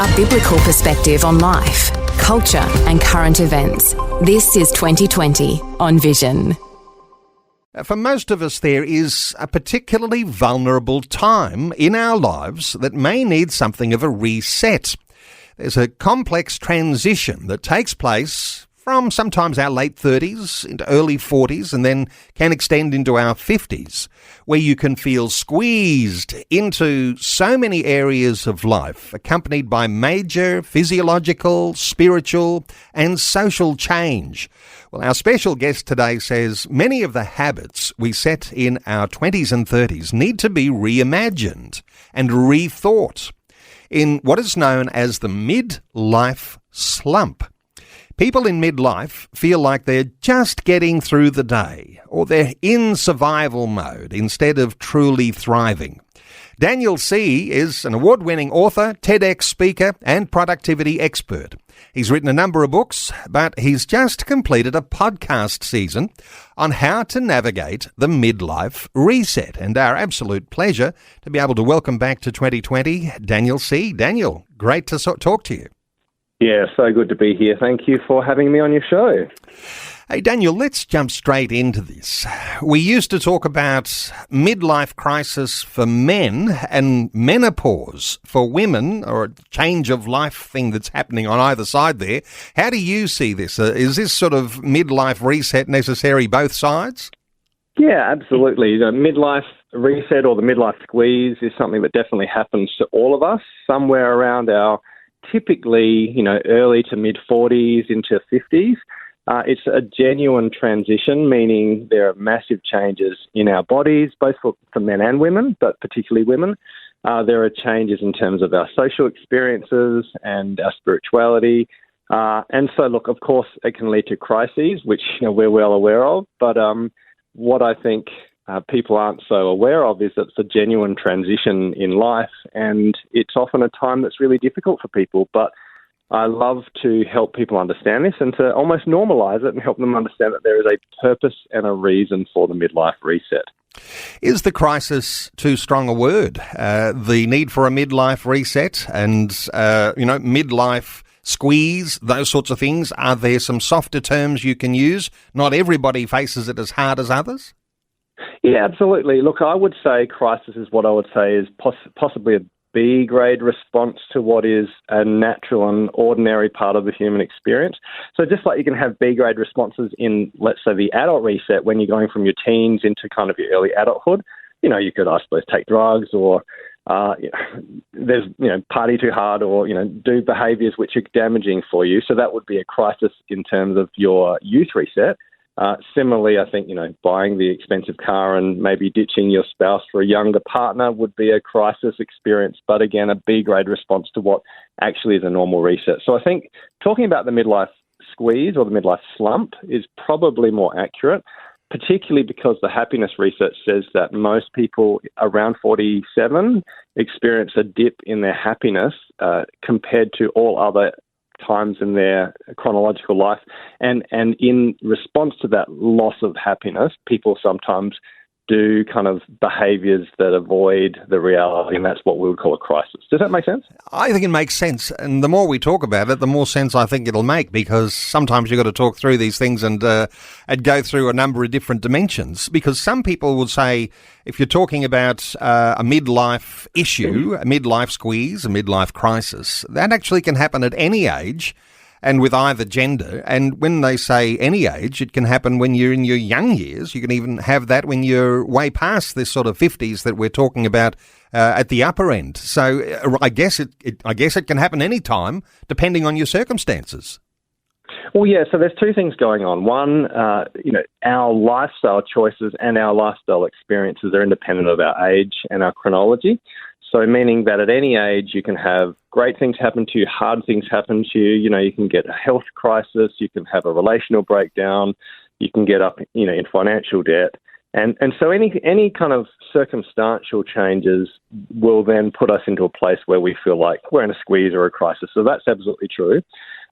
A biblical perspective on life, culture and current events. This is 2020 on Vision. For most of us, there is a particularly vulnerable time in our lives that may need something of a reset. There's a complex transition that takes place from sometimes our late 30s into early 40s and then can extend into our 50s, where you can feel squeezed into so many areas of life, accompanied by major physiological, spiritual and social change. Well, our special guest today says many of the habits we set in our 20s and 30s need to be reimagined and rethought in what is known as the midlife slump. People in midlife feel like they're just getting through the day, or they're in survival mode instead of truly thriving. Daniel C. is an award-winning author, TEDx speaker, and productivity expert. He's written a number of books, but he's just completed a podcast season on how to navigate the midlife reset. And our absolute pleasure to be able to welcome back to 2020, Daniel C. Daniel, great to talk to you. Yeah, so good to be here. Thank you for having me on your show. Hey, Daniel, let's jump straight into this. We used to talk about midlife crisis for men and menopause for women, or a change of life thing that's happening on either side there. How do you see this? Is this sort of midlife reset necessary both sides? Yeah, absolutely. The midlife reset or the midlife squeeze is something that definitely happens to all of us somewhere around our typically, early to mid-40s into 50s. It's a genuine transition, meaning there are massive changes in our bodies, both for men and women, but particularly women. There are changes in terms of our social experiences and our spirituality. And so, look, of course, it can lead to crises, which we're well aware of. But what I think people aren't so aware of is that it's a genuine transition in life, and it's often a time that's really difficult for people. But I love to help people understand this and to almost normalize it and help them understand that there is a purpose and a reason for the midlife reset. Is the crisis too strong a word? The need for a midlife reset and, midlife squeeze, those sorts of things. Are there some softer terms you can use? Not everybody faces it as hard as others. Yeah, absolutely. Look, I would say crisis is what I would say is possibly a B-grade response to what is a natural and ordinary part of the human experience. So just like you can have B-grade responses in, let's say, the adult reset when you're going from your teens into kind of your early adulthood, you could, I suppose, take drugs or there's, party too hard or, do behaviours which are damaging for you. So that would be a crisis in terms of your youth reset. Similarly, I think, buying the expensive car and maybe ditching your spouse for a younger partner would be a crisis experience, but again, a B-grade response to what actually is a normal reset. So I think talking about the midlife squeeze or the midlife slump is probably more accurate, particularly because the happiness research says that most people around 47 experience a dip in their happiness compared to all other times in their chronological life. And in response to that loss of happiness, people sometimes do kind of behaviours that avoid the reality, and that's what we would call a crisis. Does that make sense? I think it makes sense, and the more we talk about it, the more sense I think it'll make, because sometimes you've got to talk through these things and go through a number of different dimensions, because some people would say if you're talking about a midlife issue, a midlife squeeze, a midlife crisis, that actually can happen at any age and with either gender. And when they say any age, it can happen when you're in your young years. You can even have that when you're way past this sort of 50s that we're talking about at the upper end. So I guess it can happen any time, depending on your circumstances. Well, yeah, so there's two things going on. One, our lifestyle choices and our lifestyle experiences are independent of our age and our chronology. So meaning that at any age, you can have great things happen to you, hard things happen to you. You can get a health crisis, you can have a relational breakdown, you can get up, in financial debt. And so any kind of circumstantial changes will then put us into a place where we feel like we're in a squeeze or a crisis. So that's absolutely true.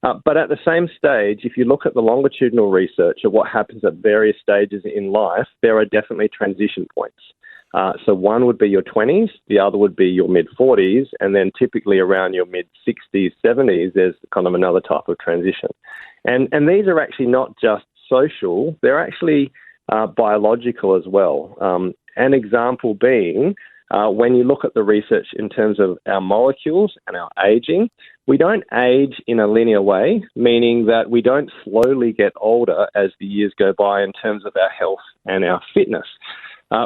But at the same stage, if you look at the longitudinal research of what happens at various stages in life, there are definitely transition points. So one would be your 20s, the other would be your mid-40s, and then typically around your mid-60s, 70s, there's kind of another type of transition. And these are actually not just social, they're actually biological as well. An example being, when you look at the research in terms of our molecules and our aging, we don't age in a linear way, meaning that we don't slowly get older as the years go by in terms of our health and our fitness.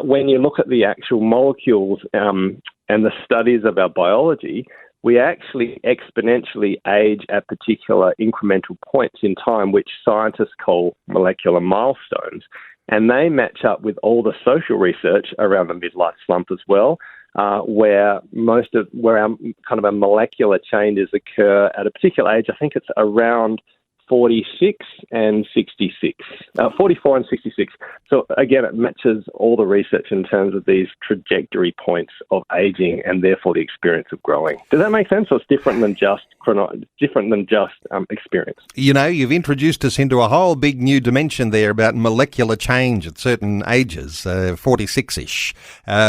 When you look at the actual molecules and the studies of our biology, we actually exponentially age at particular incremental points in time, which scientists call molecular milestones. And they match up with all the social research around the midlife slump as well, where our kind of our molecular changes occur at a particular age. I think it's around 46 and 66, 44 and 66. So again, it matches all the research in terms of these trajectory points of aging and therefore the experience of growing. Does that make sense? So it's different than just experience. You know, you've introduced us into a whole big new dimension there about molecular change at certain ages, 46-ish.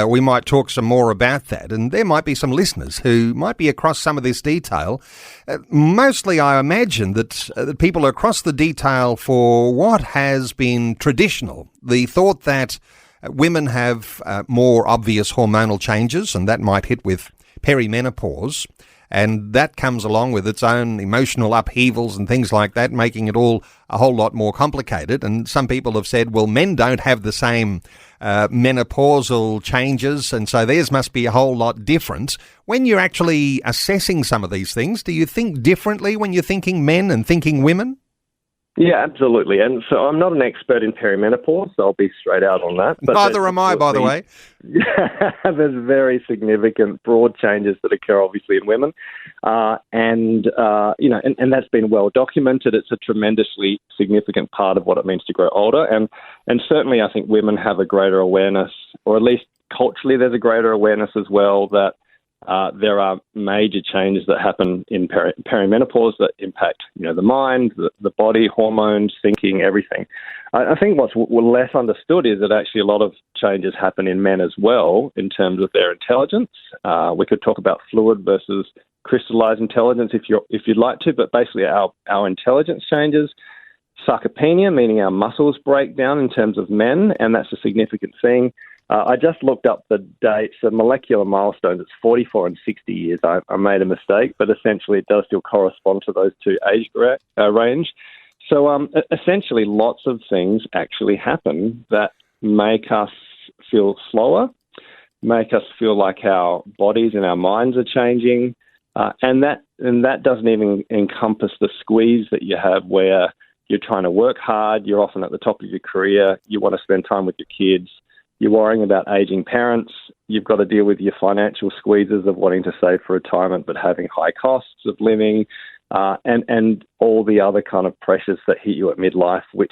We might talk some more about that, and there might be some listeners who might be across some of this detail. Mostly, I imagine that people are across the detail for what has been traditional, the thought that women have more obvious hormonal changes, and that might hit with perimenopause. And that comes along with its own emotional upheavals and things like that, making it all a whole lot more complicated. And some people have said, well, men don't have the same menopausal changes, and so theirs must be a whole lot different. When you're actually assessing some of these things, do you think differently when you're thinking men and thinking women? Yeah, absolutely. And so I'm not an expert in perimenopause, so I'll be straight out on that. But neither am I, by the way. There's very significant broad changes that occur, obviously, in women. And that's been well documented. It's a tremendously significant part of what it means to grow older. And certainly I think women have a greater awareness, or at least culturally there's a greater awareness as well, that there are major changes that happen in perimenopause that impact, the mind, the body, hormones, thinking, everything. I think what's less understood is that actually a lot of changes happen in men as well in terms of their intelligence. We could talk about fluid versus crystallized intelligence if you'd like to, but basically our intelligence changes. Sarcopenia, meaning our muscles break down in terms of men, and that's a significant thing. I just looked up the dates, the molecular milestones. It's 44 and 60 years. I made a mistake, but essentially it does still correspond to those two age range. So essentially lots of things actually happen that make us feel slower, make us feel like our bodies and our minds are changing, and that doesn't even encompass the squeeze that you have where you're trying to work hard, you're often at the top of your career, you want to spend time with your kids, you're worrying about aging parents, you've got to deal with your financial squeezes of wanting to save for retirement but having high costs of living, and all the other kind of pressures that hit you at midlife, which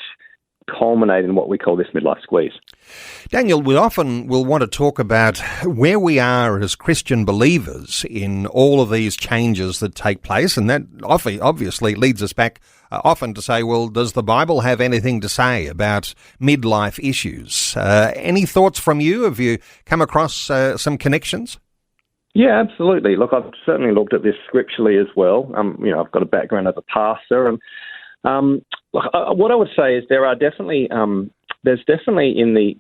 culminate in what we call this midlife squeeze. Daniel, we often will want to talk about where we are as Christian believers in all of these changes that take place, and that obviously leads us back often to say, well, does the Bible have anything to say about midlife issues? Any thoughts from you? Have you come across some connections? Yeah, absolutely. Look, I've certainly looked at this scripturally as well. I've got a background as a pastor, and what I would say is there's definitely in the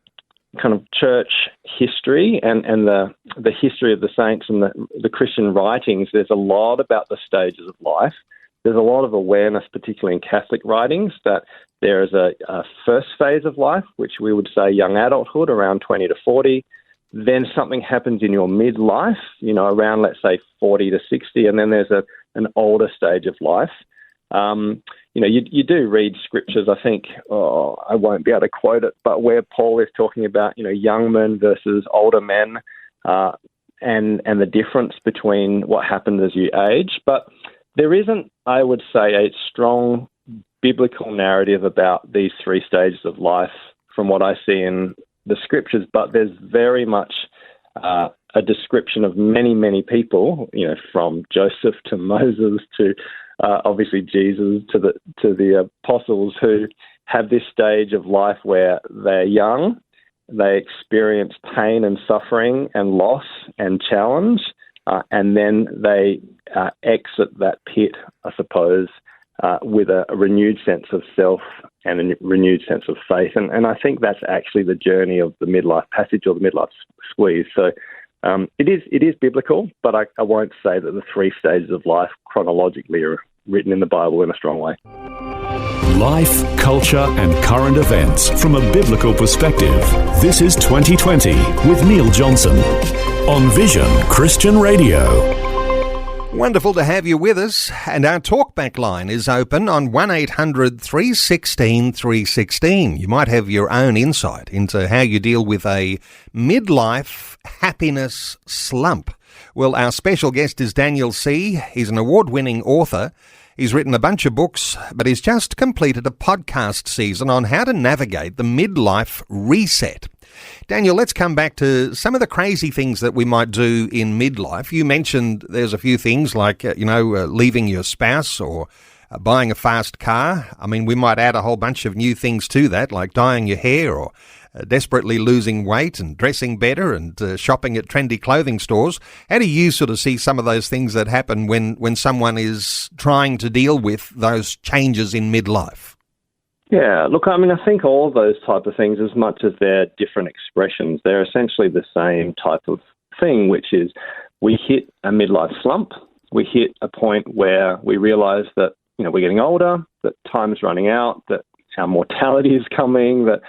kind of church history and the history of the saints and the Christian writings, there's a lot about the stages of life. There's a lot of awareness, particularly in Catholic writings, that there is a first phase of life, which we would say young adulthood, around 20 to 40. Then something happens in your midlife, around, let's say, 40 to 60, and then there's an older stage of life. You do read scriptures, I think, I won't be able to quote it, but where Paul is talking about, young men versus older men, and the difference between what happens as you age. But there isn't, I would say, a strong biblical narrative about these three stages of life from what I see in the scriptures, but there's very much a description of many, many people, from Joseph to Moses to obviously Jesus to the apostles, who have this stage of life where they're young, they experience pain and suffering and loss and challenge, and then they exit that pit, I suppose, with a renewed sense of self and a renewed sense of faith. And I think that's actually the journey of the midlife passage or the midlife squeeze. So it is biblical, but I won't say that the 3 stages of life chronologically are written in the Bible in a strong way. Life, culture and current events from a biblical perspective. This is 2020 with Neil Johnson on Vision Christian Radio. Wonderful to have you with us, and our talkback line is open on 1800 316 316. You might have your own insight into how you deal with a midlife happiness slump. Well, our special guest is Daniel C. He's an award-winning author. He's written a bunch of books, but he's just completed a podcast season on how to navigate the midlife reset. Daniel, let's come back to some of the crazy things that we might do in midlife. You mentioned there's a few things like, leaving your spouse or buying a fast car. I mean, we might add a whole bunch of new things to that, like dyeing your hair or desperately losing weight and dressing better and shopping at trendy clothing stores. How do you sort of see some of those things that happen when someone is trying to deal with those changes in midlife? Yeah, look, I mean, I think all of those type of things, as much as they're different expressions, they're essentially the same type of thing, which is we hit a midlife slump. We hit a point where we realise that, we're getting older, that time's running out, that our mortality is coming, that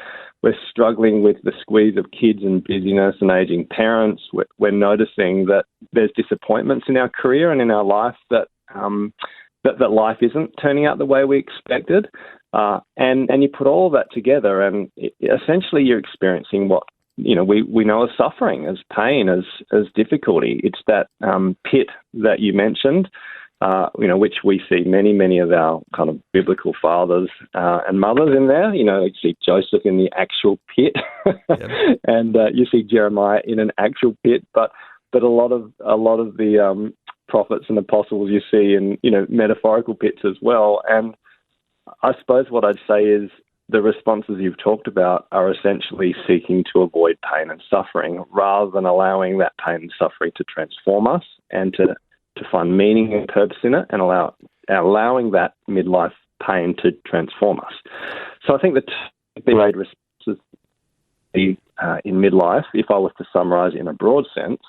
we're struggling with the squeeze of kids and busyness and ageing parents. We're noticing that there's disappointments in our career and in our life that life isn't turning out the way we expected. And you put all that together and essentially you're experiencing what, we know as suffering, as pain, as difficulty. It's that pit that you mentioned, which we see many of our kind of biblical fathers and mothers in there. You see Joseph in the actual pit, yep. And you see Jeremiah in an actual pit. But a lot of the prophets and apostles you see in metaphorical pits as well. And I suppose what I'd say is the responses you've talked about are essentially seeking to avoid pain and suffering rather than allowing that pain and suffering to transform us and to find meaning and purpose in it and allowing that midlife pain to transform us. So I think the two main responses in midlife, if I was to summarise in a broad sense,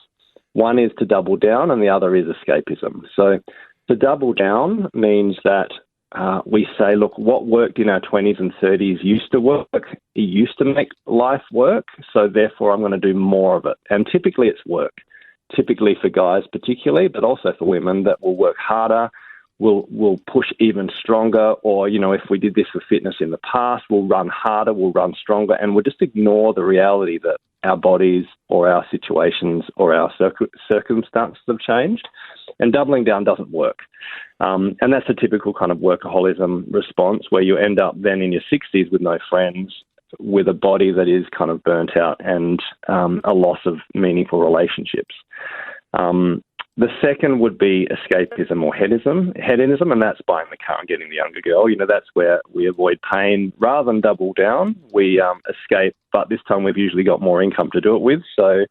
one is to double down and the other is escapism. So to double down means that we say, look, what worked in our 20s and 30s used to work. It used to make life work, so therefore I'm going to do more of it. And typically it's work. Typically for guys particularly, but also for women, that will work harder, will push even stronger, or, if we did this for fitness in the past, we'll run harder, we'll run stronger, and we'll just ignore the reality that our bodies or our situations or our circumstances have changed. And doubling down doesn't work. And that's a typical kind of workaholism response where you end up then in your 60s with no friends, with a body that is kind of burnt out and a loss of meaningful relationships. The second would be escapism or hedonism, and that's buying the car and getting the younger girl. That's where we avoid pain. Rather than double down, we escape, but this time we've usually got more income to do it with. So,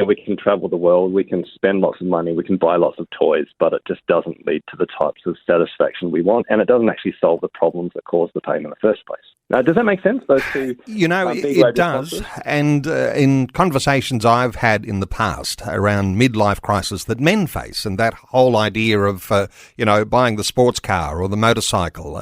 we can travel the world, we can spend lots of money, we can buy lots of toys, but it just doesn't lead to the types of satisfaction we want, and it doesn't actually solve the problems that cause the pain in the first place. Now, does that make sense? Those two, it does. And in conversations I've had in the past around midlife crisis that men face, and that whole idea of, buying the sports car or the motorcycle,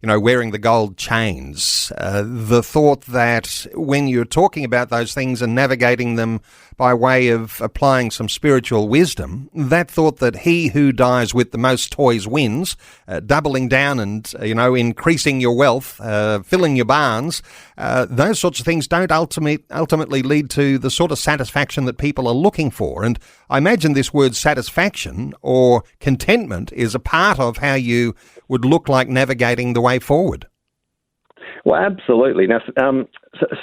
wearing the gold chains, the thought that when you're talking about those things and navigating them by way of applying some spiritual wisdom, that thought that he who dies with the most toys wins, doubling down and, increasing your wealth, filling your barns, those sorts of things don't ultimately lead to the sort of satisfaction that people are looking for. And I imagine this word satisfaction or contentment is a part of how you would look like navigating the way forward. Well, absolutely. Now,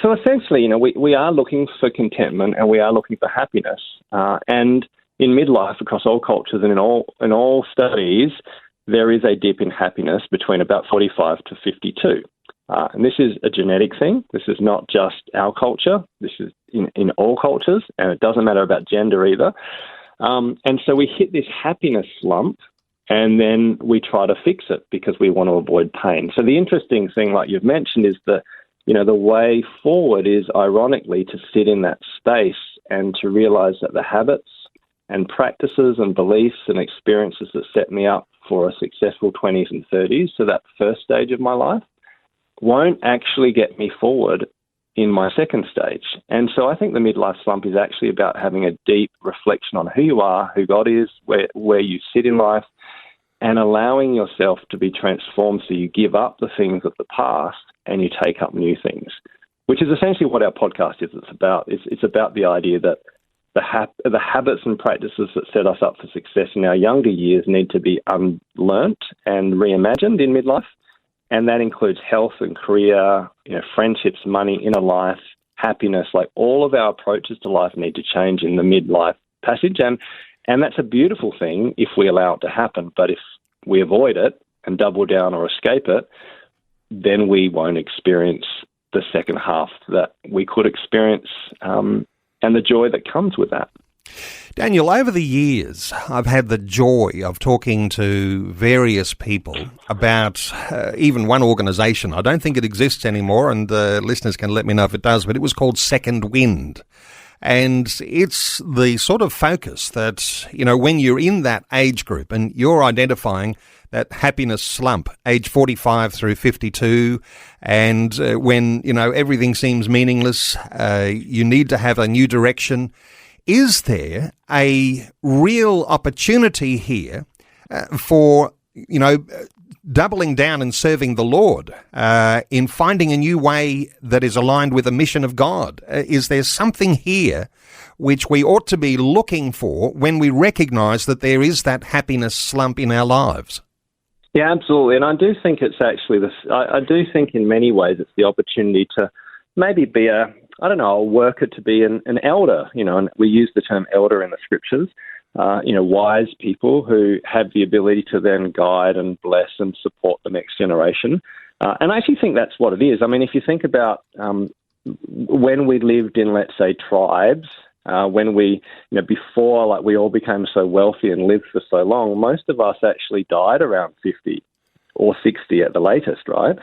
so essentially, we are looking for contentment and we are looking for happiness. And in midlife, across all cultures and in all studies, there is a dip in happiness between about 45 to 52. And this is a genetic thing. This is not just our culture. This is in all cultures, and it doesn't matter about gender either. And so we hit this happiness slump, and then we try to fix it because we want to avoid pain. So the interesting thing, like you've mentioned, is that, the way forward is, ironically, to sit in that space and to realize that the habits and practices and beliefs and experiences that set me up for a successful 20s and 30s, so that first stage of my life, won't actually get me forward in my second stage. And so I think the midlife slump is actually about having a deep reflection on who you are, who God is, where you sit in life, and allowing yourself to be transformed so you give up the things of the past and you take up new things, which is essentially what our podcast is. It's about the idea that the habits and practices that set us up for success in our younger years need to be unlearnt and reimagined in midlife. And that includes health and career, friendships, money, inner life, happiness. Like, all of our approaches to life need to change in the midlife passage. And that's a beautiful thing if we allow it to happen. But if we avoid it and double down or escape it, then we won't experience the second half that we could experience, and the joy that comes with that. Daniel, over the years, I've had the joy of talking to various people about even one organisation. I don't think it exists anymore, and listeners can let me know if it does, but it was called Second Wind. And it's the sort of focus that, when you're in that age group and you're identifying that happiness slump, age 45 through 52, and when, everything seems meaningless, you need to have a new direction. Is there a real opportunity here for, doubling down and serving the Lord, in finding a new way that is aligned with the mission of God? Is there something here which we ought to be looking for when we recognise that there is that happiness slump in our lives? Yeah, absolutely. And I do think it's actually this. I do think in many ways it's the opportunity to maybe be a worker, to be an elder, and we use the term elder in the scriptures, wise people who have the ability to then guide and bless and support the next generation. And I actually think that's what it is. I mean, if you think about when we lived in, let's say, tribes, when we, before we all became so wealthy and lived for so long, most of us actually died around 50 or 60 at the latest, right?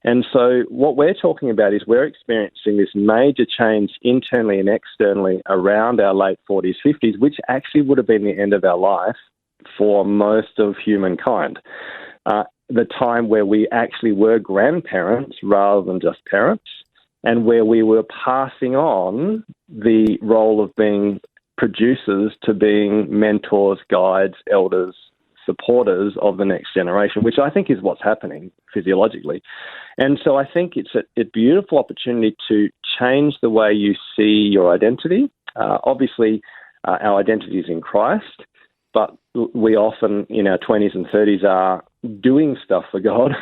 And so what we're talking about is we're experiencing this major change internally and externally around our late 40s, 50s, which actually would have been the end of our life for most of humankind. The time where we actually were grandparents rather than just parents, and where we were passing on the role of being producers to being mentors, guides, elders, supporters of the next generation, which I think is what's happening physiologically. And so I think it's a beautiful opportunity to change the way you see your identity. Obviously, our identity is in Christ, but we often in our 20s and 30s are doing stuff for God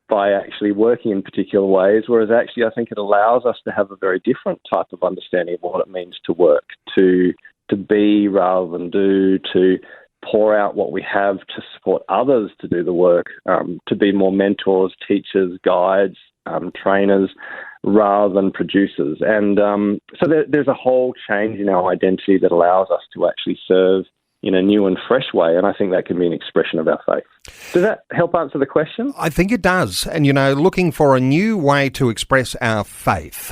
by actually working in particular ways, whereas actually I think it allows us to have a very different type of understanding of what it means to work, to be rather than do, to pour out what we have to support others to do the work, to be more mentors, teachers, guides, trainers, rather than producers. And so there's a whole change in our identity that allows us to actually serve in a new and fresh way, and I think that can be an expression of our faith. Does that help answer the question? I think it does. And, looking for a new way to express our faith.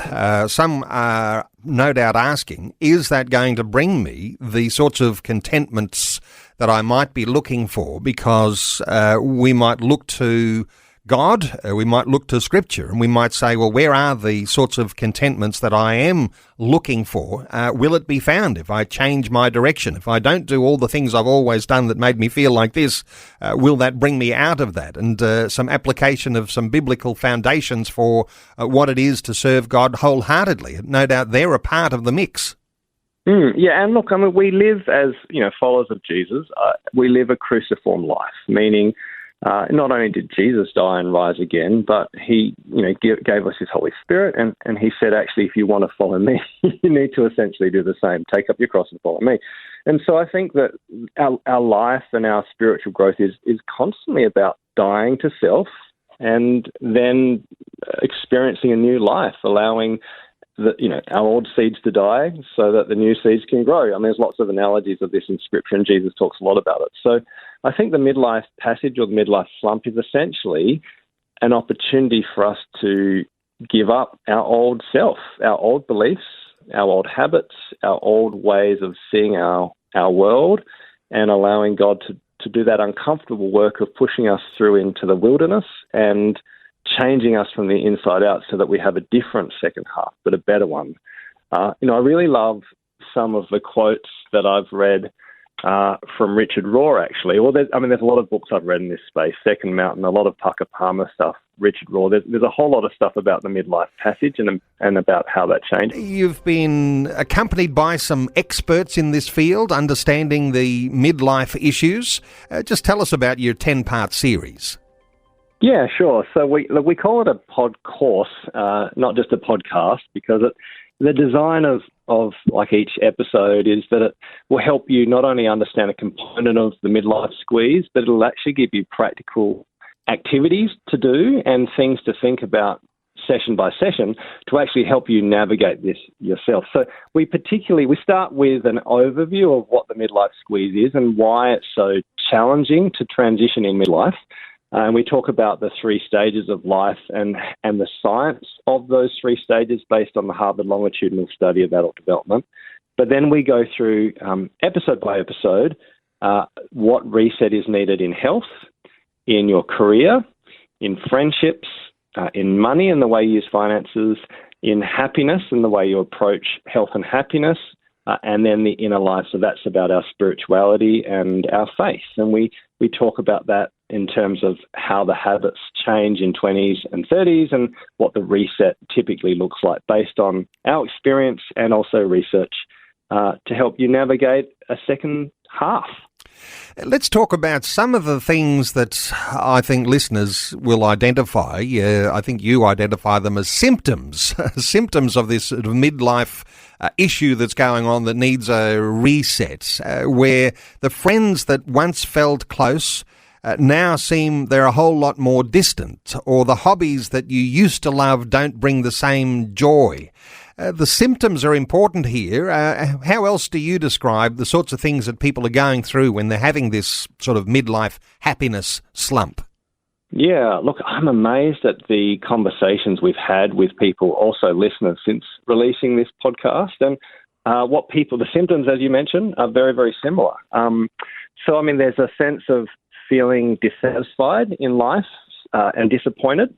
Some are no doubt asking, is that going to bring me the sorts of contentments that I might be looking for? Because we might look to God, we might look to Scripture, and we might say, well, where are the sorts of contentments that I am looking for? Will it be found if I change my direction? If I don't do all the things I've always done that made me feel like this, will that bring me out of that? And some application of some biblical foundations for what it is to serve God wholeheartedly. No doubt they're a part of the mix. Yeah, and look, we live as, followers of Jesus. We live a cruciform life, meaning not only did Jesus die and rise again, but he, gave us his Holy Spirit, and he said, actually, if you want to follow me, you need to essentially do the same. Take up your cross and follow me. And so I think that our life and our spiritual growth is constantly about dying to self and then experiencing a new life, allowing our old seeds to die so that the new seeds can grow. I mean, there's lots of analogies of this in Scripture, and Jesus talks a lot about it. So I think the midlife passage or the midlife slump is essentially an opportunity for us to give up our old self, our old beliefs, our old habits, our old ways of seeing our world, and allowing God to do that uncomfortable work of pushing us through into the wilderness and changing us from the inside out so that we have a different second half, but a better one. I really love some of the quotes that I've read from Richard Rohr, actually. Well, there's a lot of books I've read in this space, Second Mountain, a lot of Tucker Palmer stuff, Richard Rohr. There's a whole lot of stuff about the midlife passage and about how that changed. You've been accompanied by some experts in this field, understanding the midlife issues. Just tell us about your 10-part series. Yeah, sure. So we call it a pod course, not just a podcast, because the design of like each episode is that it will help you not only understand a component of the midlife squeeze, but it'll actually give you practical activities to do and things to think about session by session to actually help you navigate this yourself. So we start with an overview of what the midlife squeeze is and why it's so challenging to transition in midlife. And we talk about the 3 stages of life and the science of those 3 stages based on the Harvard longitudinal study of adult development. But then we go through episode by episode what reset is needed in health, in your career, in friendships, in money and the way you use finances, in happiness and the way you approach health and happiness, and then the inner life. So that's about our spirituality and our faith. And we talk about that in terms of how the habits change in 20s and 30s and what the reset typically looks like based on our experience and also research to help you navigate a second half. Let's talk about some of the things that I think listeners will identify. I think you identify them as symptoms, symptoms of this sort of midlife issue that's going on that needs a reset, where the friends that once felt close now seem they're a whole lot more distant, or the hobbies that you used to love don't bring the same joy. The symptoms are important here. How else do you describe the sorts of things that people are going through when they're having this sort of midlife happiness slump? Yeah, look, I'm amazed at the conversations we've had with people, also listeners, since releasing this podcast. And the symptoms, as you mentioned, are very, very similar. There's a sense of feeling dissatisfied in life and disappointed.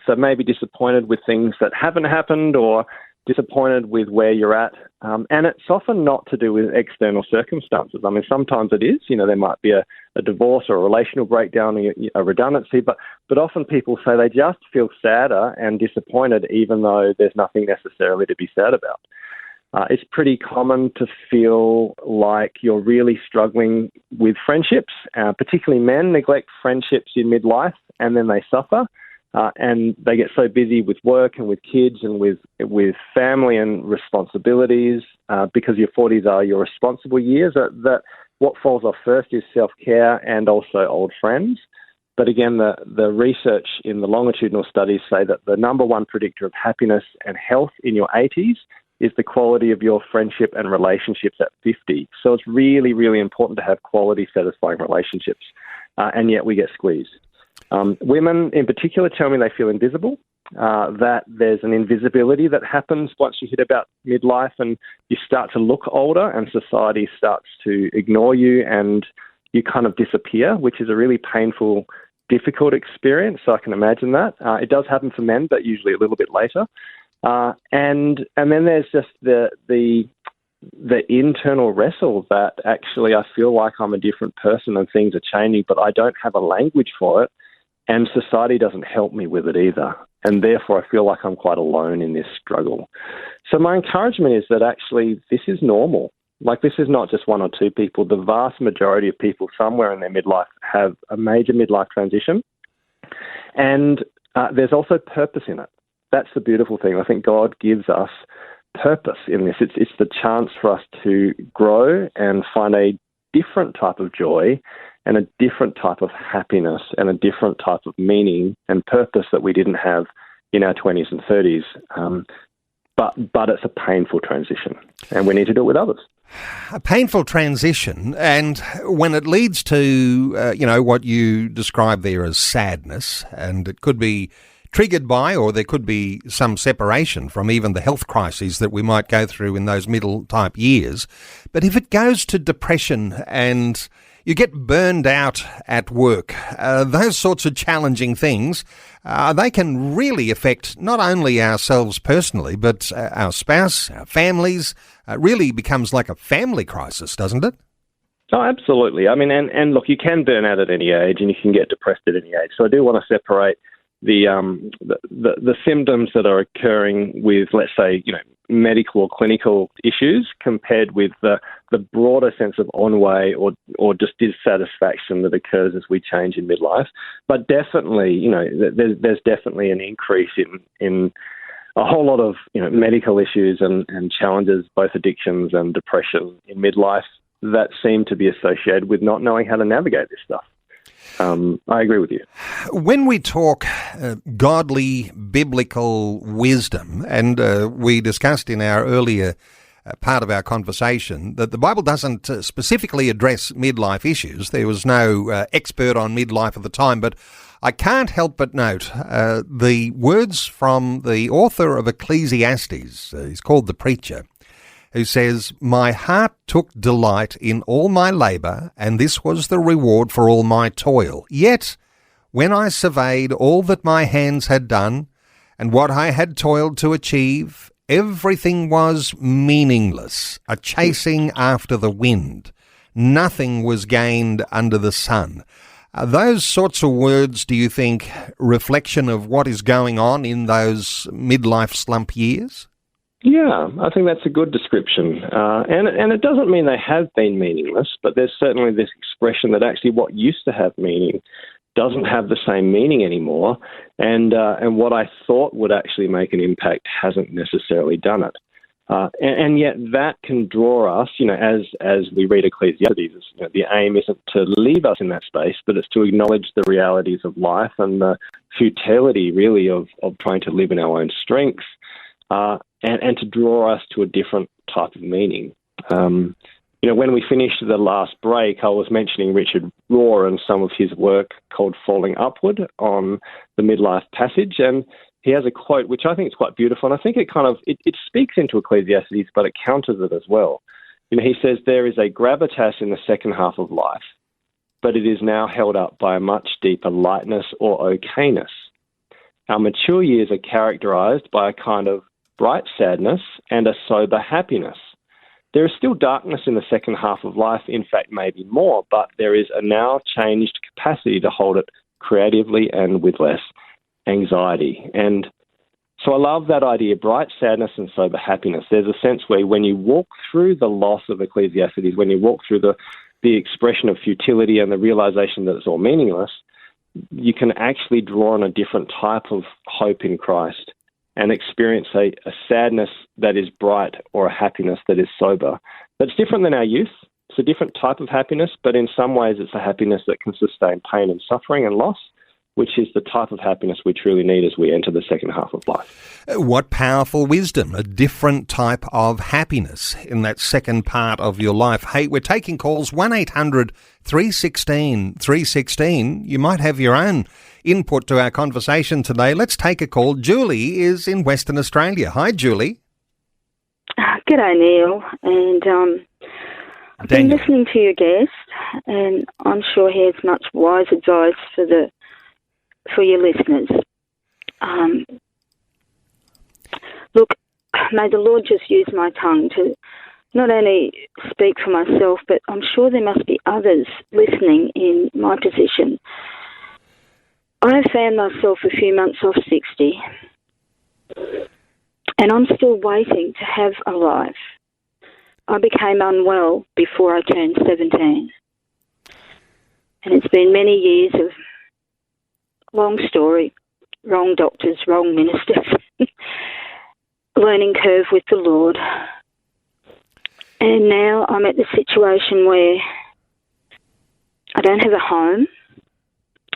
So maybe disappointed with things that haven't happened or disappointed with where you're at. And it's often not to do with external circumstances. I mean, sometimes it is. There might be a divorce or a relational breakdown, a redundancy, but often people say they just feel sadder and disappointed even though there's nothing necessarily to be sad about. It's pretty common to feel like you're really struggling with friendships. Particularly men neglect friendships in midlife and then they suffer. And they get so busy with work and with kids and with family and responsibilities because your 40s are your responsible years that what falls off first is self-care and also old friends. But again, the research in the longitudinal studies say that the number one predictor of happiness and health in your 80s is the quality of your friendship and relationships at 50. So it's really, really important to have quality, satisfying relationships. And yet we get squeezed. Women in particular tell me they feel invisible, that there's an invisibility that happens once you hit about midlife and you start to look older and society starts to ignore you and you kind of disappear, which is a really painful, difficult experience. So I can imagine that. It does happen for men, but usually a little bit later. And then there's just the internal wrestle that actually I feel like I'm a different person and things are changing, but I don't have a language for it. And society doesn't help me with it either. And therefore, I feel like I'm quite alone in this struggle. So my encouragement is that actually this is normal. Like this is not just one or two people. The vast majority of people somewhere in their midlife have a major midlife transition. And there's also purpose in it. That's the beautiful thing. I think God gives us purpose in this. It's the chance for us to grow and find a different type of joy and a different type of happiness and a different type of meaning and purpose that we didn't have in our 20s and 30s. But it's a painful transition, and we need to do it with others. A painful transition, and when it leads to, what you describe there as sadness, and it could be triggered by, or there could be some separation from even the health crises that we might go through in those middle type years. But if it goes to depression and you get burned out at work, those sorts of challenging things, they can really affect not only ourselves personally, but our spouse, our families. It really becomes like a family crisis, doesn't it? Oh, absolutely. I mean, and look, you can burn out at any age, and you can get depressed at any age. So I do want to separate the symptoms that are occurring with, let's say, medical or clinical issues compared with the broader sense of ennui or just dissatisfaction that occurs as we change in midlife. But definitely, there's definitely an increase in a whole lot of medical issues and challenges, both addictions and depression in midlife, that seem to be associated with not knowing how to navigate this stuff. I agree with you. When we talk godly biblical wisdom, and we discussed in our earlier part of our conversation that the Bible doesn't specifically address midlife issues. There was no expert on midlife at the time, but I can't help but note the words from the author of Ecclesiastes. He's called the Preacher, who says, "My heart took delight in all my labour, and this was the reward for all my toil. Yet, when I surveyed all that my hands had done, and what I had toiled to achieve, everything was meaningless, a chasing after the wind. Nothing was gained under the sun." Are those sorts of words, do you think, reflection of what is going on in those midlife slump years? Yeah, I think that's a good description. And it doesn't mean they have been meaningless, but there's certainly this expression that actually what used to have meaning doesn't have the same meaning anymore, and what I thought would actually make an impact hasn't necessarily done it. And yet that can draw us, as we read Ecclesiastes, the aim isn't to leave us in that space, but it's to acknowledge the realities of life and the futility, really, of trying to live in our own strengths. And to draw us to a different type of meaning. When we finished the last break, I was mentioning Richard Rohr and some of his work called Falling Upward on the midlife passage, and he has a quote which I think is quite beautiful, and I think it speaks into Ecclesiastes, but it counters it as well. He says, "There is a gravitas in the second half of life, but it is now held up by a much deeper lightness or okayness. Our mature years are characterized by a kind of bright sadness and a sober happiness. There is still darkness in the second half of life, in fact, maybe more, but there is a now changed capacity to hold it creatively and with less anxiety." And so I love that idea, bright sadness and sober happiness. There's a sense where when you walk through the loss of Ecclesiastes, when you walk through the expression of futility and the realization that it's all meaningless, you can actually draw on a different type of hope in Christ and experience a sadness that is bright or a happiness that is sober. That's different than our youth. It's a different type of happiness, but in some ways it's a happiness that can sustain pain and suffering and loss, which is the type of happiness we truly need as we enter the second half of life. What powerful wisdom, a different type of happiness in that second part of your life. Hey, we're taking calls 1-800-316-316. You might have your own input to our conversation today. Let's take a call. Julie is in Western Australia. Hi, Julie. G'day, Neil. And I've been listening to your guest, and I'm sure he has much wise advice for your listeners. Look, may the Lord just use my tongue to not only speak for myself, but I'm sure there must be others listening in my position. I found myself a few months off 60, and I'm still waiting to have a life. I became unwell before I turned 17, and it's been many years of long story, wrong doctors, wrong ministers, learning curve with the Lord. And now I'm at the situation where I don't have a home.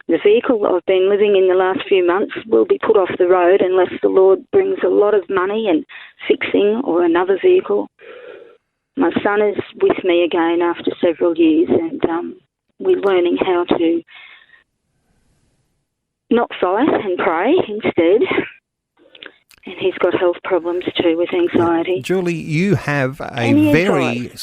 The vehicle I've been living in the last few months will be put off the road unless the Lord brings a lot of money and fixing or another vehicle. My son is with me again after several years, and we're learning how to not fight and pray instead. And he's got health problems too with anxiety. Julie, you have a Any very advice?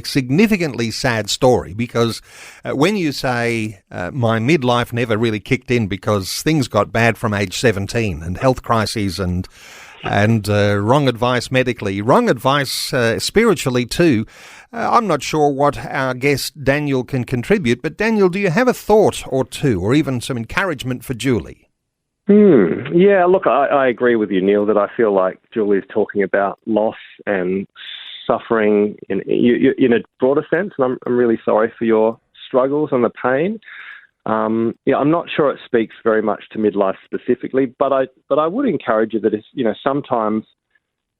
significantly sad story, because when you say my midlife never really kicked in because things got bad from age 17 and health crises and wrong advice medically, wrong advice spiritually too. I'm not sure what our guest Daniel can contribute, but Daniel, do you have a thought or two, or even some encouragement for Julie? Yeah, look, I agree with you, Neil, that I feel like Julie's talking about loss and suffering in a broader sense, and I'm really sorry for your struggles and the pain. I'm not sure it speaks very much to midlife specifically, but I would encourage you that sometimes,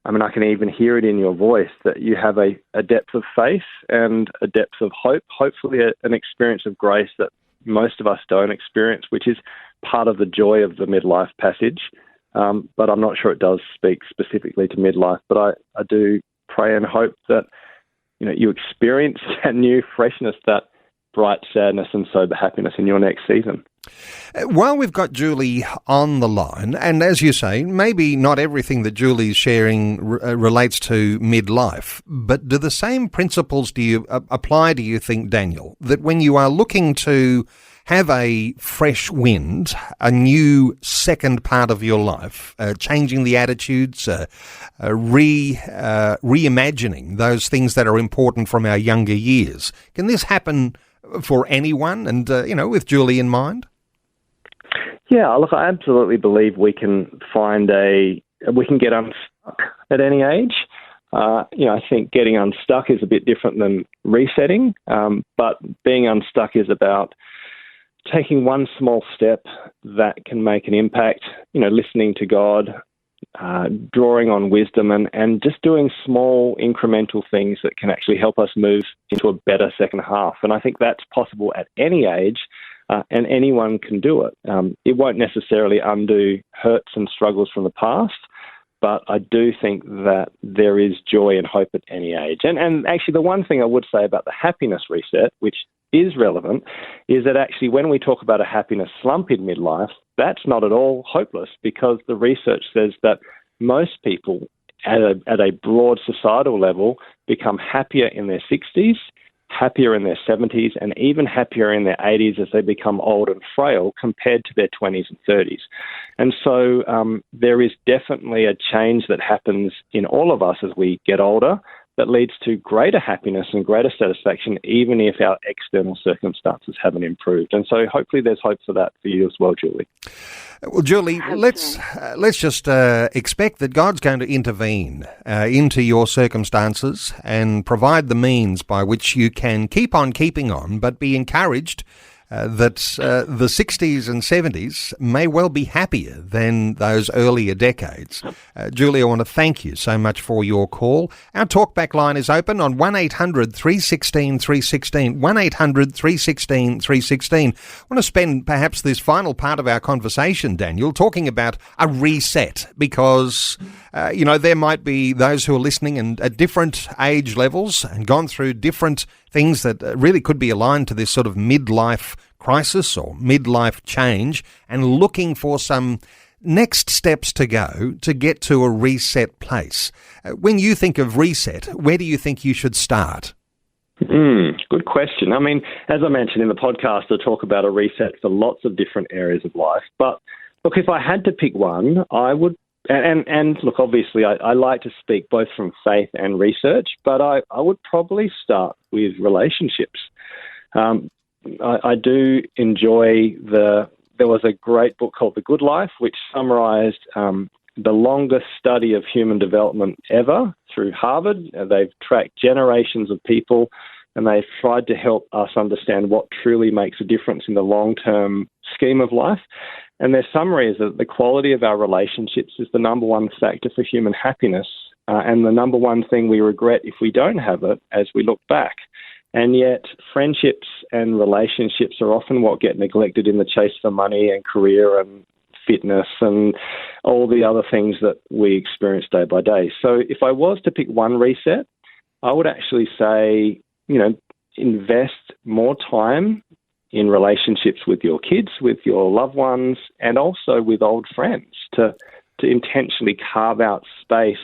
I mean, I can even hear it in your voice that you have a depth of faith and a depth of hope, hopefully an experience of grace that most of us don't experience, which is part of the joy of the midlife passage. But I'm not sure it does speak specifically to midlife, but I do pray and hope that you experience that new freshness, that bright sadness and sober happiness in your next season. While we've got Julie on the line, and as you say, maybe not everything that Julie's sharing relates to midlife, but do the same principles apply, do you think, Daniel, that when you are looking to have a fresh wind, a new second part of your life, changing the attitudes, reimagining those things that are important from our younger years, can this happen for anyone, and with Julie in mind? Yeah, look, I absolutely believe we can get unstuck at any age. I think getting unstuck is a bit different than resetting, but being unstuck is about taking one small step that can make an impact, listening to God, drawing on wisdom and just doing small incremental things that can actually help us move into a better second half. And I think that's possible at any age, and anyone can do it. It won't necessarily undo hurts and struggles from the past, but I do think that there is joy and hope at any age. And actually the one thing I would say about the happiness reset, which is relevant, is that actually when we talk about a happiness slump in midlife, that's not at all hopeless, because the research says that most people at a broad societal level become happier in their 60s, happier in their 70s, and even happier in their 80s as they become old and frail compared to their 20s and 30s. And so there is definitely a change that happens in all of us as we get older that leads to greater happiness and greater satisfaction, even if our external circumstances haven't improved. And so hopefully there's hope for that for you as well, Julie. Well, Julie, let's just expect that God's going to intervene into your circumstances and provide the means by which you can keep on keeping on, but be encouraged that the 60s and 70s may well be happier than those earlier decades. Julie, I want to thank you so much for your call. Our talkback line is open on 1-800-316-316, 1-800-316-316. I want to spend perhaps this final part of our conversation, Daniel, talking about a reset, because there might be those who are listening and at different age levels and gone through different things that really could be aligned to this sort of midlife crisis or midlife change, and looking for some next steps to go to get to a reset place. When you think of reset, where do you think you should start? Good question. I mean, as I mentioned in the podcast, I talk about a reset for lots of different areas of life. But look, if I had to pick one, I would. And look, obviously, I like to speak both from faith and research, but I would probably start with relationships. I do enjoy there was a great book called The Good Life, which summarized the longest study of human development ever through Harvard. They've tracked generations of people, and they've tried to help us understand what truly makes a difference in the long-term scheme of life. And their summary is that the quality of our relationships is the number one factor for human happiness, and the number one thing we regret if we don't have it as we look back. And yet friendships and relationships are often what get neglected in the chase for money and career and fitness and all the other things that we experience day by day. So if I was to pick one reset, I would actually say, invest more time in relationships with your kids, with your loved ones, and also with old friends to intentionally carve out space,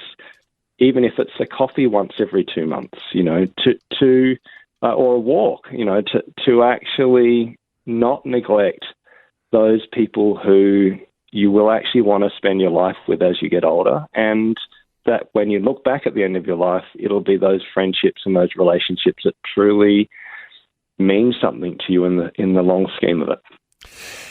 even if it's a coffee once every 2 months, or a walk, to actually not neglect those people who you will actually want to spend your life with as you get older, and that when you look back at the end of your life, it'll be those friendships and those relationships that truly mean something to you in the long scheme of it.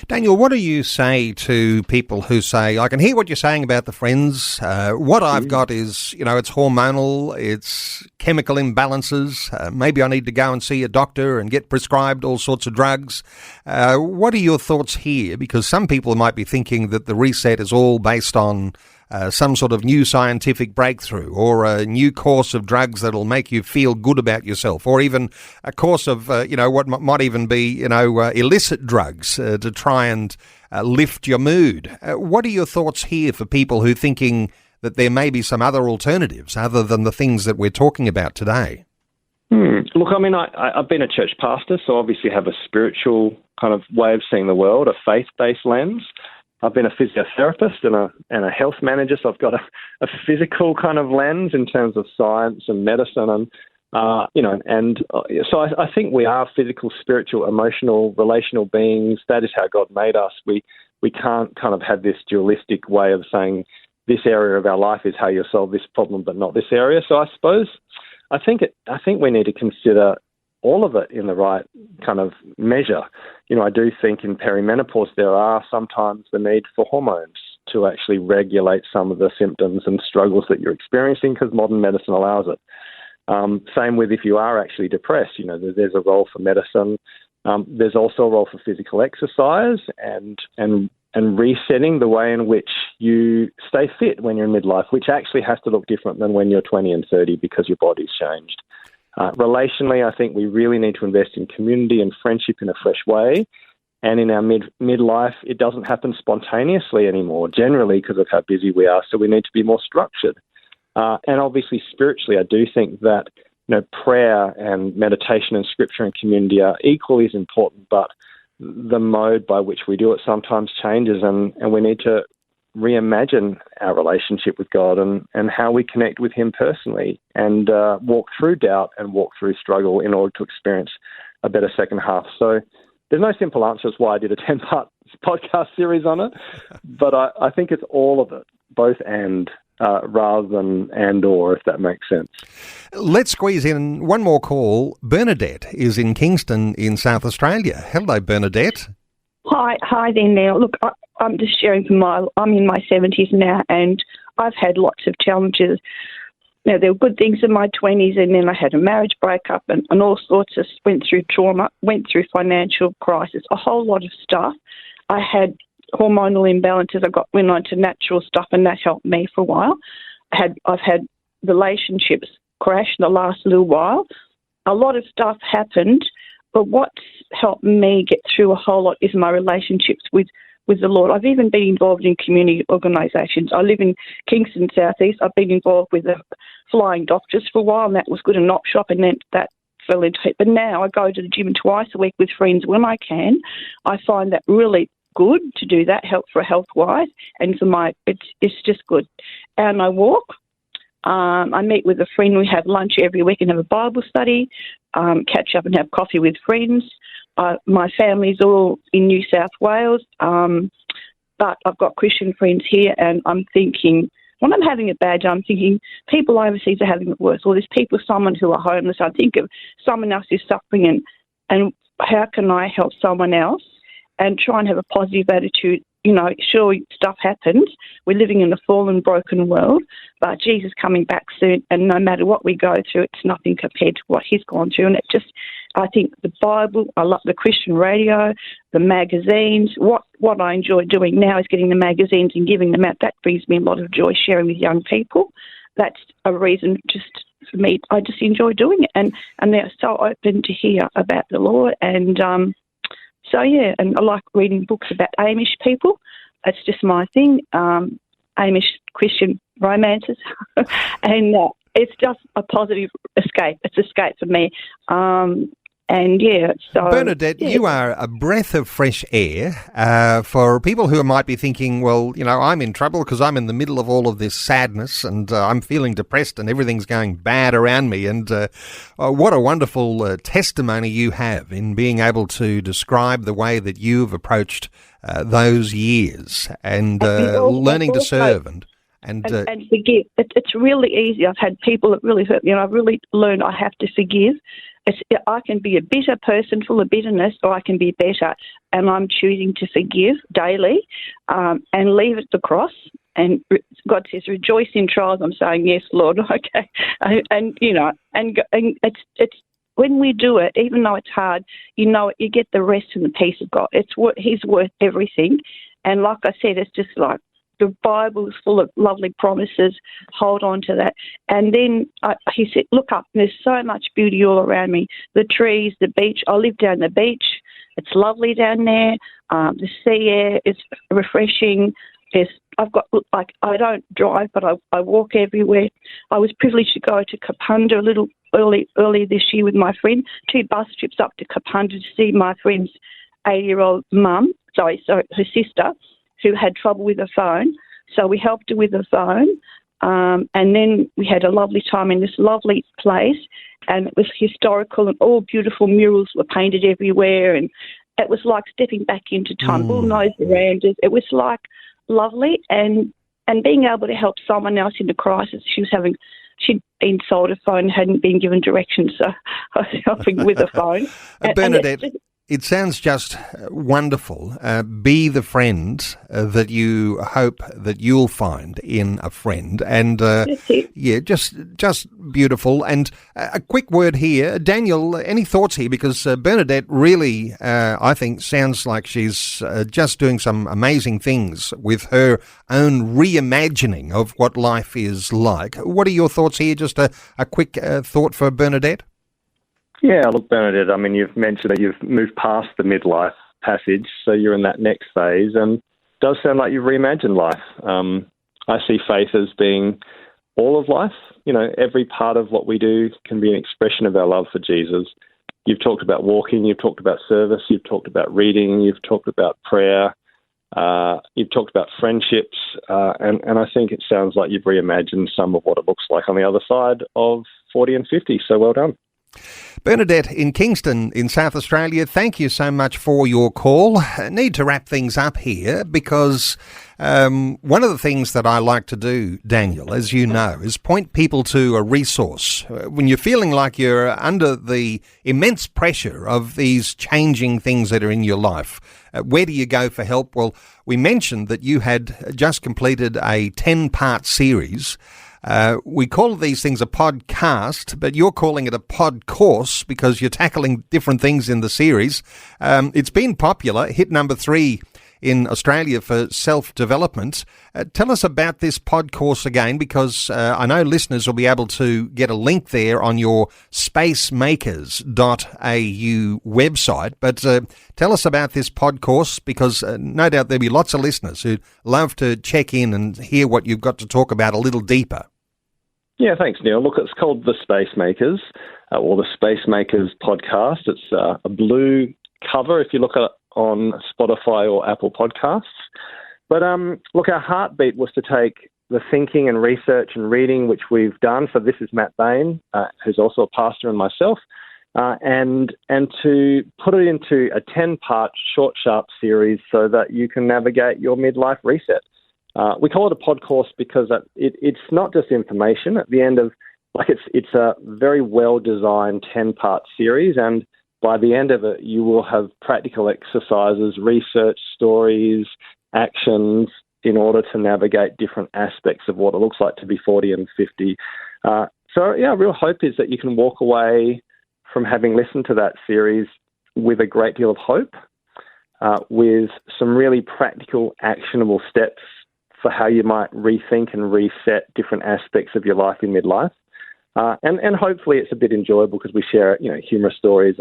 Daniel, what do you say to people who say, I can hear what you're saying about the friends. What I've got is, it's hormonal, it's chemical imbalances. Maybe I need to go and see a doctor and get prescribed all sorts of drugs. What are your thoughts here? Because some people might be thinking that the reset is all based on some sort of new scientific breakthrough, or a new course of drugs that'll make you feel good about yourself, or even a course of, what might even be, illicit drugs to try and lift your mood. What are your thoughts here for people who are thinking that there may be some other alternatives other than the things that we're talking about today? Look, I've been a church pastor, so obviously have a spiritual kind of way of seeing the world, a faith-based lens. I've been a physiotherapist and a health manager, so I've got a physical kind of lens in terms of science and medicine, and so I think we are physical, spiritual, emotional, relational beings. That is how God made us. We can't kind of have this dualistic way of saying this area of our life is how you solve this problem, but not this area. So I think we need to consider all of it in the right kind of measure. I do think in perimenopause there are sometimes the need for hormones to actually regulate some of the symptoms and struggles that you're experiencing, because modern medicine allows it. Same with if you are actually depressed, there's a role for medicine. There's also a role for physical exercise and resetting the way in which you stay fit when you're in midlife, which actually has to look different than when you're 20 and 30 because your body's changed. Relationally, I think we really need to invest in community and friendship in a fresh way. And in our midlife, it doesn't happen spontaneously anymore, generally because of how busy we are. So we need to be more structured. And obviously, spiritually, I do think that prayer and meditation and scripture and community are equally as important, but the mode by which we do it sometimes changes, and we need to reimagine our relationship with God and how we connect with Him personally, and walk through doubt and walk through struggle in order to experience a better second half. So there's no simple answer as why I did a 10-part podcast series on it, but I think it's all of it, both and, rather than and or, if that makes sense. Let's squeeze in one more call. Bernadette is in Kingston in South Australia. Hello, Bernadette. Hi there, Neil. Look, I'm just sharing I'm in my 70s now, and I've had lots of challenges. There were good things in my 20s, and then I had a marriage breakup and all sorts of, went through trauma, went through financial crisis, a whole lot of stuff. I had hormonal imbalances. Went on to natural stuff, and that helped me for a while. I've had relationships crash the last little while. A lot of stuff happened, but what's helped me get through a whole lot is my relationships with the Lord. I've even been involved in community organisations. I live in Kingston South East. I've been involved with the Flying Doctors for a while, and that was good, a op shop, and then that fell into it. But now I go to the gym twice a week with friends when I can. I find that really good to do that, health-wise, and it's just good. And I walk. I meet with a friend. We have lunch every week and have a Bible study, catch up and have coffee with friends. My family's all in New South Wales, but I've got Christian friends here, and I'm thinking, when I'm having a bad day, I'm thinking people overseas are having it worse, or there's someone who are homeless. I think of someone else who's suffering, and how can I help someone else, and try and have a positive attitude. Sure, stuff happens. We're living in a fallen, broken world, but Jesus coming back soon, and no matter what we go through, it's nothing compared to what He's gone through. And I think the Bible, I love the Christian radio, the magazines. What I enjoy doing now is getting the magazines and giving them out. That brings me a lot of joy, sharing with young people. That's a reason just for me. I just enjoy doing it, and they're so open to hear about the Lord, and so yeah, and I like reading books about Amish people. That's just my thing. Amish Christian romances, and it's just a positive escape. It's escape for me. And yeah, so Bernadette, you are a breath of fresh air for people who might be thinking, well, you know, I'm in trouble because I'm in the middle of all of this sadness and I'm feeling depressed and everything's going bad around me. And what a wonderful testimony you have in being able to describe the way that you've approached those years and learning to serve and forgive. It's really easy. I've had people that really hurt me, and I've really learned I have to forgive. I can be a bitter person full of bitterness, or I can be better, and I'm choosing to forgive daily and leave it at the cross. And God says, "Rejoice in trials." I'm saying, "Yes, Lord." Okay, and you know, and it's when we do it, even though it's hard, you know, you get the rest and the peace of God. He's worth everything, and like I said, it's just like. The Bible is full of lovely promises. Hold on to that. And then he said, look up. There's so much beauty all around me. The trees, the beach. I live down the beach. It's lovely down there. The sea air is refreshing. I don't drive, but I walk everywhere. I was privileged to go to Kapunda a little early this year with my friend. 2 bus trips up to Kapunda to see my friend's 80-year-old mum. Her sister, who had trouble with her phone. So we helped her with her phone. And then we had a lovely time in this lovely place. And it was historical, and all beautiful murals were painted everywhere. And it was like stepping back into time. Bullnose verandas. It was like lovely. And being able to help someone else in the crisis. She'd been sold a phone, hadn't been given directions. So I was helping with a phone. Bernadette, it sounds just wonderful. Be the friend that you hope that you'll find in a friend. And yeah, just beautiful. And a quick word here. Daniel, any thoughts here? Because Bernadette really, I think, sounds like she's just doing some amazing things with her own reimagining of what life is like. What are your thoughts here? Just a quick thought for Bernadette. Yeah, look, Bernadette, I mean, you've mentioned that you've moved past the midlife passage, so you're in that next phase, and it does sound like you've reimagined life. I see faith as being all of life. You know, every part of what we do can be an expression of our love for Jesus. You've talked about walking, you've talked about service, you've talked about reading, you've talked about prayer, you've talked about friendships, and I think it sounds like you've reimagined some of what it looks like on the other side of 40 and 50, so well done. Bernadette in Kingston in South Australia, thank you so much for your call. I need to wrap things up here because one of the things that I like to do, Daniel, as you know, is point people to a resource. When you're feeling like you're under the immense pressure of these changing things that are in your life, where do you go for help? Well, we mentioned that you had just completed a 10-part series. We call these things a podcast, but you're calling it a pod course because you're tackling different things in the series. It's been popular, hit number 3 in Australia for self-development. Tell us about this pod course again, because I know listeners will be able to get a link there on your spacemakers.au website. But tell us about this pod course, because no doubt there'll be lots of listeners who'd love to check in and hear what you've got to talk about a little deeper. Yeah, thanks, Neil. Look, it's called The Spacemakers, or The Spacemakers podcast. It's a blue cover if you look at it on Spotify or Apple Podcasts. But look, our heartbeat was to take the thinking and research and reading which we've done. So this is Matt Bain, who's also a pastor, and myself, and to put it into a 10-part short, sharp series so that you can navigate your midlife reset. We call it a pod course because it's not just information. At the end of, it's a very well-designed 10-part series, and by the end of it, you will have practical exercises, research, stories, actions in order to navigate different aspects of what it looks like to be 40 and 50. Real hope is that you can walk away from having listened to that series with a great deal of hope, with some really practical, actionable steps for how you might rethink and reset different aspects of your life in midlife. And hopefully it's a bit enjoyable because we share, humorous stories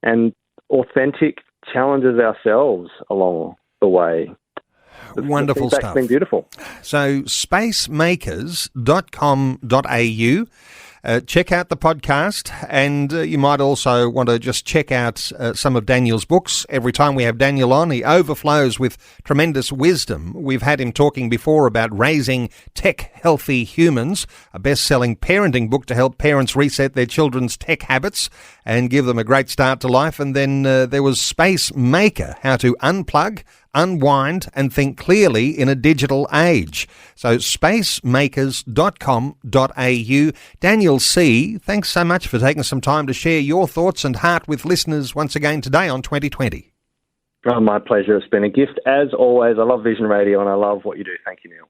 and authentic challenges ourselves along the way. Wonderful the stuff. It's been beautiful. So spacemakers.com.au. Check out the podcast, and you might also want to just check out some of Daniel's books. Every time we have Daniel on, he overflows with tremendous wisdom. We've had him talking before about Raising Tech-Healthy Humans, a best-selling parenting book to help parents reset their children's tech habits and give them a great start to life. And then there was Spacemaker, how to unplug, unwind and think clearly in a digital age. So spacemakers.com.au. Daniel C., thanks so much for taking some time to share your thoughts and heart with listeners once again today on 2020. Oh, my pleasure. It's been a gift as always. I love Vision Radio and I love what you do. Thank you, Neil.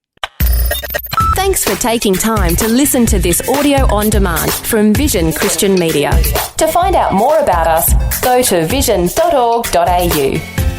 Thanks for taking time to listen to this audio on demand from Vision Christian Media. To find out more about us, go to vision.org.au.